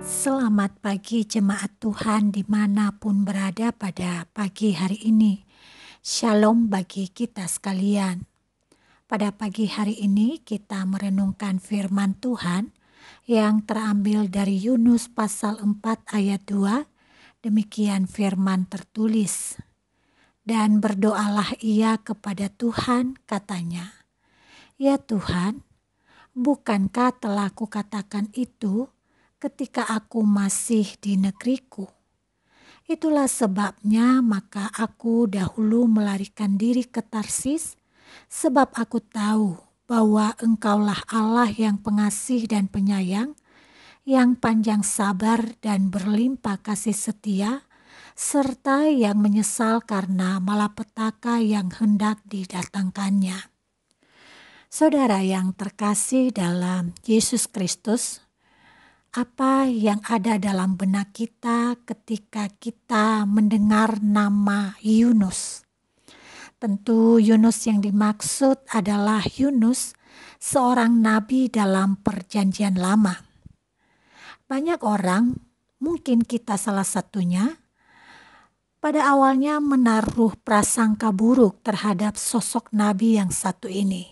Selamat pagi jemaat Tuhan dimanapun berada pada pagi hari ini. Shalom bagi kita sekalian. Pada pagi hari ini kita merenungkan firman Tuhan yang terambil dari Yunus pasal 4 ayat 2. Demikian firman tertulis. Dan berdoalah ia kepada Tuhan, katanya, "Ya Tuhan, bukankah telah kukatakan itu ketika aku masih di negeriku? Itulah sebabnya maka aku dahulu melarikan diri ke Tarsis, sebab aku tahu bahwa Engkaulah Allah yang pengasih dan penyayang, yang panjang sabar dan berlimpah kasih setia, serta yang menyesal karena malapetaka yang hendak didatangkannya." Saudara yang terkasih dalam Yesus Kristus, apa yang ada dalam benak kita ketika kita mendengar nama Yunus? Tentu Yunus yang dimaksud adalah Yunus, seorang nabi dalam Perjanjian Lama. Banyak orang, mungkin kita salah satunya, pada awalnya menaruh prasangka buruk terhadap sosok nabi yang satu ini.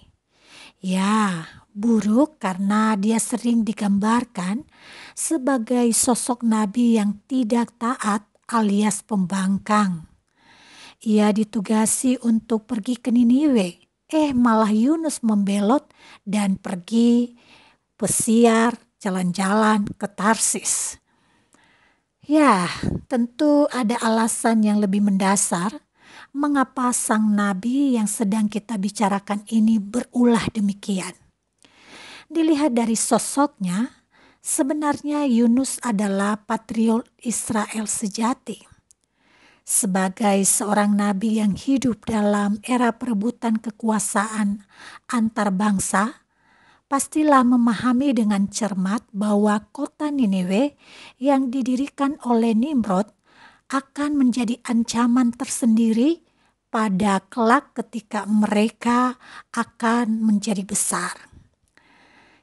Ya, buruk karena dia sering digambarkan sebagai sosok nabi yang tidak taat alias pembangkang. Ia ditugasi untuk pergi ke Niniwe, malah Yunus membelot dan pergi pesiar jalan-jalan ke Tarsis. Ya, tentu ada alasan yang lebih mendasar mengapa sang nabi yang sedang kita bicarakan ini berulah demikian. Dilihat dari sosoknya, sebenarnya Yunus adalah patriot Israel sejati. Sebagai seorang nabi yang hidup dalam era perebutan kekuasaan antar bangsa, pastilah memahami dengan cermat bahwa kota Niniwe yang didirikan oleh Nimrod akan menjadi ancaman tersendiri pada kelak ketika mereka akan menjadi besar.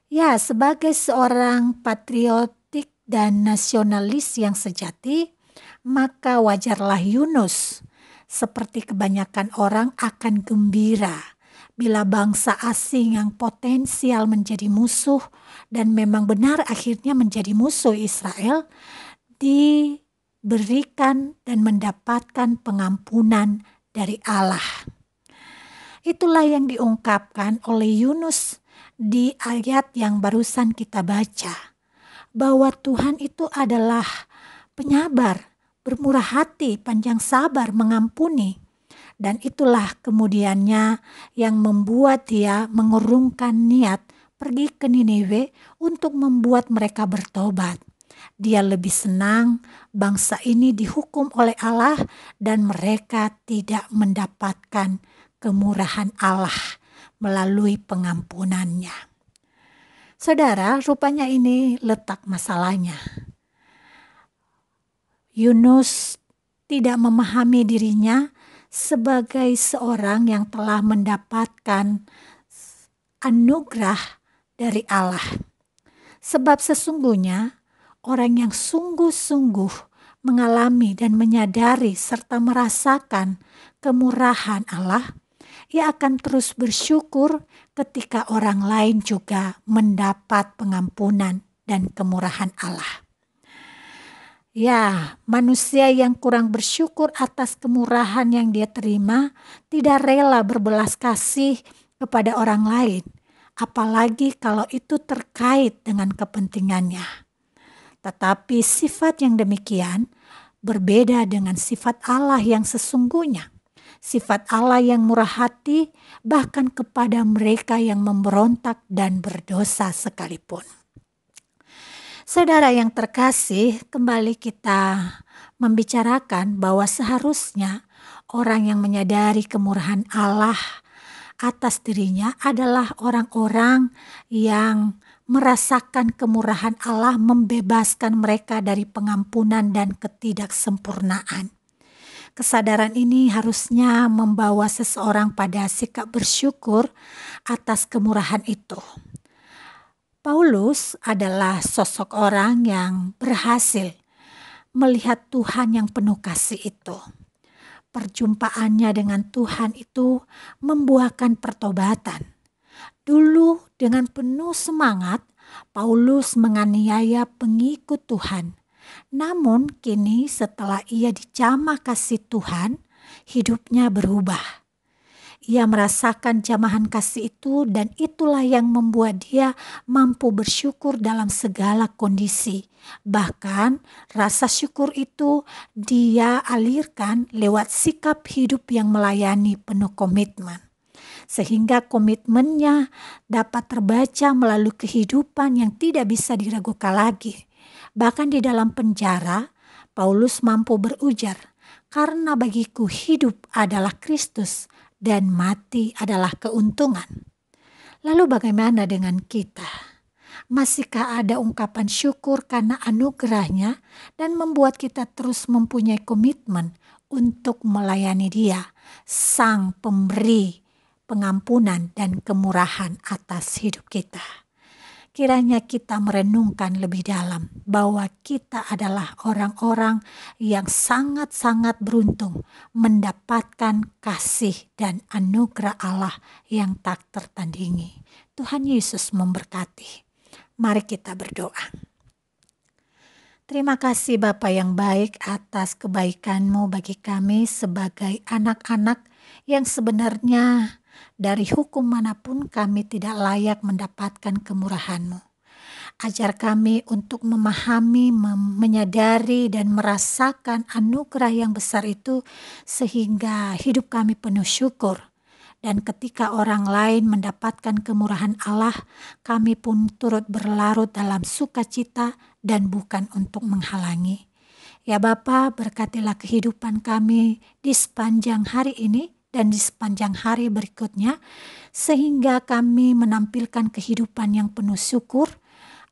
Ya, sebagai seorang patriotik dan nasionalis yang sejati, maka wajarlah Yunus, seperti kebanyakan orang, akan gembira bila bangsa asing yang potensial menjadi musuh dan memang benar akhirnya menjadi musuh Israel diberikan dan mendapatkan pengampunan dari Allah. Itulah yang diungkapkan oleh Yunus di ayat yang barusan kita baca, bahwa Tuhan itu adalah penyabar, bermurah hati, panjang sabar, mengampuni. Dan itulah kemudiannya yang membuat dia mengurungkan niat pergi ke Niniwe untuk membuat mereka bertobat. Dia lebih senang bangsa ini dihukum oleh Allah dan mereka tidak mendapatkan kemurahan Allah melalui pengampunannya. Saudara, rupanya ini letak masalahnya. Yunus tidak memahami dirinya sebagai seorang yang telah mendapatkan anugerah dari Allah. Sebab sesungguhnya orang yang sungguh-sungguh mengalami dan menyadari serta merasakan kemurahan Allah, ia akan terus bersyukur ketika orang lain juga mendapat pengampunan dan kemurahan Allah. Ya, manusia yang kurang bersyukur atas kemurahan yang dia terima tidak rela berbelas kasih kepada orang lain, apalagi kalau itu terkait dengan kepentingannya. Tetapi sifat yang demikian berbeda dengan sifat Allah yang sesungguhnya. Sifat Allah yang murah hati bahkan kepada mereka yang memberontak dan berdosa sekalipun. Saudara yang terkasih, kembali kita membicarakan bahwa seharusnya orang yang menyadari kemurahan Allah atas dirinya adalah orang-orang yang merasakan kemurahan Allah membebaskan mereka dari pengampunan dan ketidaksempurnaan. Kesadaran ini harusnya membawa seseorang pada sikap bersyukur atas kemurahan itu. Paulus adalah sosok orang yang berhasil melihat Tuhan yang penuh kasih itu. Perjumpaannya dengan Tuhan itu membuahkan pertobatan. Dulu dengan penuh semangat, Paulus menganiaya pengikut Tuhan. Namun kini setelah ia dijamah kasih Tuhan, hidupnya berubah. Ia merasakan jamahan kasih itu dan itulah yang membuat dia mampu bersyukur dalam segala kondisi. Bahkan rasa syukur itu dia alirkan lewat sikap hidup yang melayani penuh komitmen. Sehingga komitmennya dapat terbaca melalui kehidupan yang tidak bisa diragukan lagi. Bahkan di dalam penjara, Paulus mampu berujar, "Karena bagiku hidup adalah Kristus dan mati adalah keuntungan." Lalu bagaimana dengan kita? Masihkah ada ungkapan syukur karena anugerahnya dan membuat kita terus mempunyai komitmen untuk melayani Dia, Sang Pemberi pengampunan dan kemurahan atas hidup kita? Kiranya kita merenungkan lebih dalam bahwa kita adalah orang-orang yang sangat-sangat beruntung mendapatkan kasih dan anugerah Allah yang tak tertandingi. Tuhan Yesus memberkati. Mari kita berdoa. Terima kasih Bapa yang baik atas kebaikan-Mu bagi kami sebagai anak-anak yang sebenarnya dari hukum manapun kami tidak layak mendapatkan kemurahan-Mu. Ajar kami untuk memahami, menyadari dan merasakan anugerah yang besar itu sehingga hidup kami penuh syukur. Dan ketika orang lain mendapatkan kemurahan Allah, kami pun turut berlarut dalam sukacita dan bukan untuk menghalangi. Ya Bapa, berkatilah kehidupan kami di sepanjang hari ini dan di sepanjang hari berikutnya, sehingga kami menampilkan kehidupan yang penuh syukur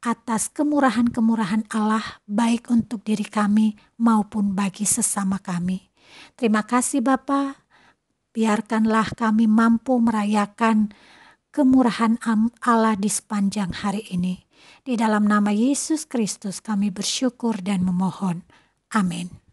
atas kemurahan-kemurahan Allah, baik untuk diri kami maupun bagi sesama kami. Terima kasih Bapa, biarkanlah kami mampu merayakan kemurahan Allah di sepanjang hari ini. Di dalam nama Yesus Kristus kami bersyukur dan memohon. Amin.